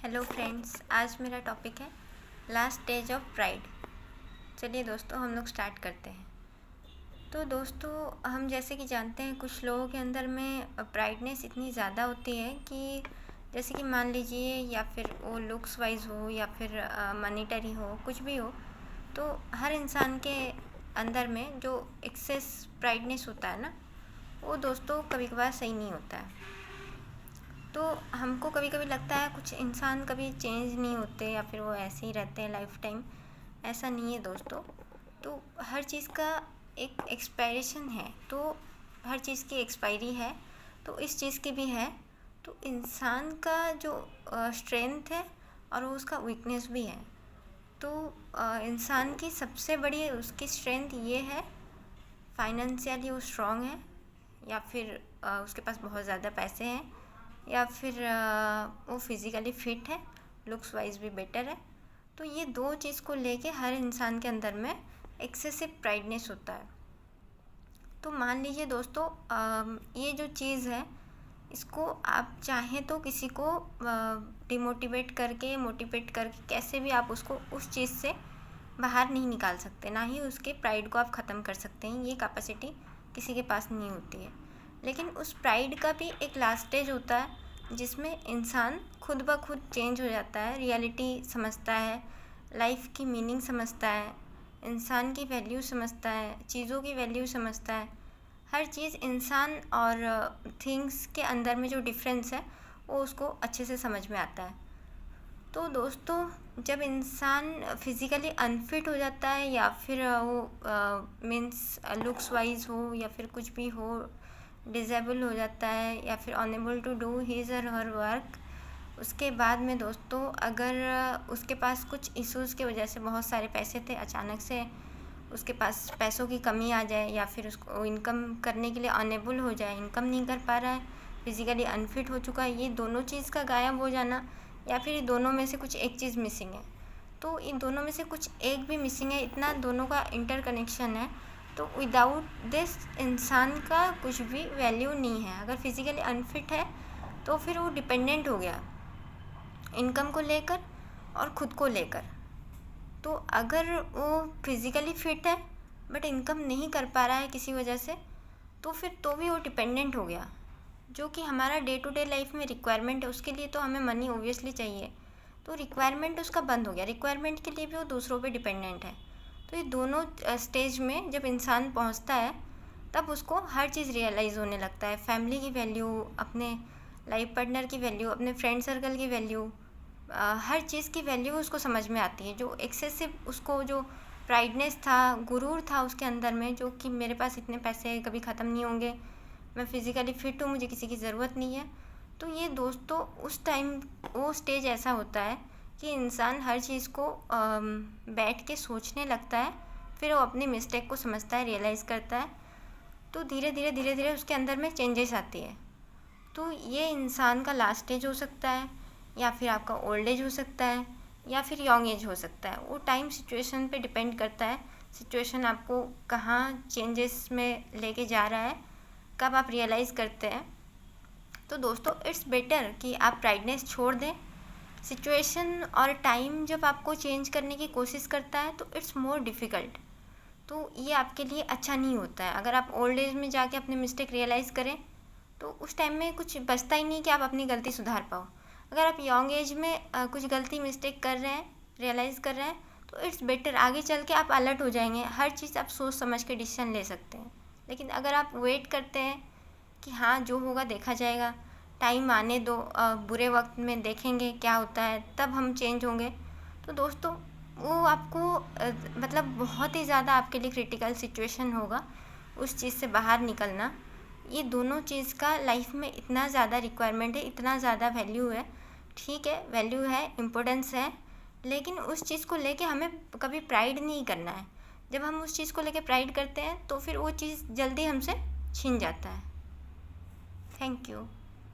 Hello friends, आज मेरा topic है लास्ट स्टेज ऑफ प्राइड। चलिए दोस्तों, हम लोग स्टार्ट करते हैं। तो दोस्तों, हम जैसे कि जानते हैं कुछ लोगों के अंदर में प्राइडनेस इतनी ज़्यादा होती है कि जैसे कि मान लीजिए या फिर वो लुक्स वाइज हो या फिर मनीटरी हो, कुछ भी हो, तो हर इंसान के अंदर में जो एक्सेस प्राइडनेस होता है ना, वो दोस्तों कभी कभार सही नहीं होता है। तो हमको कभी कभी लगता है कुछ इंसान कभी चेंज नहीं होते या फिर वो ऐसे ही रहते हैं लाइफ टाइम। ऐसा नहीं है दोस्तों। तो हर चीज़ का एक एक्सपायरेशन है, तो हर चीज़ की एक्सपायरी है, तो इस चीज़ की भी है। तो इंसान का जो स्ट्रेंथ है और वो उसका वीकनेस भी है। तो इंसान की सबसे बड़ी उसकी स्ट्रेंथ ये है, फाइनेंशियली वो स्ट्रॉन्ग है, या फिर उसके पास बहुत ज़्यादा पैसे हैं, या फिर वो फिज़िकली फिट है, लुक्स वाइज भी बेटर है। तो ये दो चीज़ को लेके हर इंसान के अंदर में एक्सेसिव प्राइडनेस होता है। तो मान लीजिए दोस्तों, ये जो चीज़ है, इसको आप चाहें तो किसी को डिमोटिवेट करके, मोटिवेट करके, कैसे भी आप उसको उस चीज़ से बाहर नहीं निकाल सकते, ना ही उसके प्राइड को आप ख़त्म कर सकते हैं। ये कैपेसिटी किसी के पास नहीं होती है। लेकिन उस प्राइड का भी एक लास्ट स्टेज होता है जिसमें इंसान खुद ब खुद चेंज हो जाता है, रियलिटी समझता है, लाइफ की मीनिंग समझता है, इंसान की वैल्यू समझता है, चीज़ों की वैल्यू समझता है। हर चीज़ इंसान और थिंग्स के अंदर में जो डिफरेंस है वो उसको अच्छे से समझ में आता है। तो दोस्तों, जब इंसान फिज़िकली अनफिट हो जाता है या फिर वो मीन्स लुक्स वाइज हो या फिर कुछ भी हो, डिसेबल हो जाता है या फिर अनएबल टू डू हिज और हर वर्क, उसके बाद में दोस्तों अगर उसके पास कुछ इश्यूज़ की वजह से बहुत सारे पैसे थे, अचानक से उसके पास पैसों की कमी आ जाए या फिर उसको इनकम करने के लिए अनएबल हो जाए, इनकम नहीं कर पा रहा है, फिज़िकली अनफिट हो चुका है, ये दोनों चीज़ का गायब हो जाना या फिर दोनों में से कुछ एक चीज़ मिसिंग है। तो इन दोनों में से कुछ एक भी मिसिंग है, इतना दोनों का इंटरकनेक्शन है। तो विदाउट दिस इंसान का कुछ भी वैल्यू नहीं है। अगर फिज़िकली अनफिट है तो फिर वो डिपेंडेंट हो गया इनकम को लेकर और ख़ुद को लेकर। तो अगर वो फिज़िकली फिट है बट इनकम नहीं कर पा रहा है किसी वजह से, तो फिर तो भी वो डिपेंडेंट हो गया। जो कि हमारा डे टू डे लाइफ में रिक्वायरमेंट है, उसके लिए तो हमें मनी ओबियसली चाहिए। तो रिक्वायरमेंट उसका बंद हो गया, रिक्वायरमेंट के लिए भी वो दूसरों पे डिपेंडेंट है। तो ये दोनों स्टेज में जब इंसान पहुंचता है तब उसको हर चीज़ रियलाइज़ होने लगता है। फैमिली की वैल्यू, अपने लाइफ पार्टनर की वैल्यू, अपने फ्रेंड सर्कल की वैल्यू, हर चीज़ की वैल्यू उसको समझ में आती है। जो एक्सेसिव उसको जो प्राइडनेस था, गुरूर था उसके अंदर में, जो कि मेरे पास इतने पैसे कभी ख़त्म नहीं होंगे, मैं फ़िज़िकली फ़िट हूँ, मुझे किसी की ज़रूरत नहीं है। तो ये दोस्तों उस टाइम वो स्टेज ऐसा होता है कि इंसान हर चीज़ को बैठ के सोचने लगता है, फिर वो अपनी मिस्टेक को समझता है, रियलाइज़ करता है। तो धीरे धीरे उसके अंदर में चेंजेस आती है। तो ये इंसान का लास्ट एज हो सकता है, या फिर आपका ओल्ड एज हो सकता है, या फिर यंग एज हो सकता है। वो टाइम सिचुएशन पे डिपेंड करता है, सिचुएशन आपको कहाँ चेंजेस में लेके जा रहा है, कब आप रियलाइज़ करते हैं। तो दोस्तों, इट्स बेटर कि आप प्राइडनेस छोड़ दें। सिचुएशन और टाइम जब आपको चेंज करने की कोशिश करता है तो इट्स मोर डिफ़िकल्ट। तो ये आपके लिए अच्छा नहीं होता है। अगर आप ओल्ड एज में जाके अपने मिस्टेक रियलाइज़ करें तो उस टाइम में कुछ बचता ही नहीं कि आप अपनी गलती सुधार पाओ। अगर आप यंग एज में कुछ गलती मिस्टेक कर रहे हैं, रियलाइज़ कर रहे हैं, तो इट्स बेटर, आगे चल के आप अलर्ट हो जाएंगे, हर चीज़ आप सोच समझ के डिसीजन ले सकते हैं। लेकिन अगर आप वेट करते हैं कि हाँ जो होगा देखा जाएगा, टाइम आने दो, बुरे वक्त में देखेंगे क्या होता है, तब हम चेंज होंगे, तो दोस्तों वो आपको मतलब बहुत ही ज़्यादा आपके लिए क्रिटिकल सिचुएशन होगा उस चीज़ से बाहर निकलना। ये दोनों चीज़ का लाइफ में इतना ज़्यादा रिक्वायरमेंट है, इतना ज़्यादा वैल्यू है। ठीक है, वैल्यू है, इम्पोर्टेंस है, लेकिन उस चीज़ को लेके हमें कभी प्राइड नहीं करना है। जब हम उस चीज़ को लेके प्राइड करते हैं तो फिर वो चीज़ जल्दी हमसे छिन जाता है। Thank you.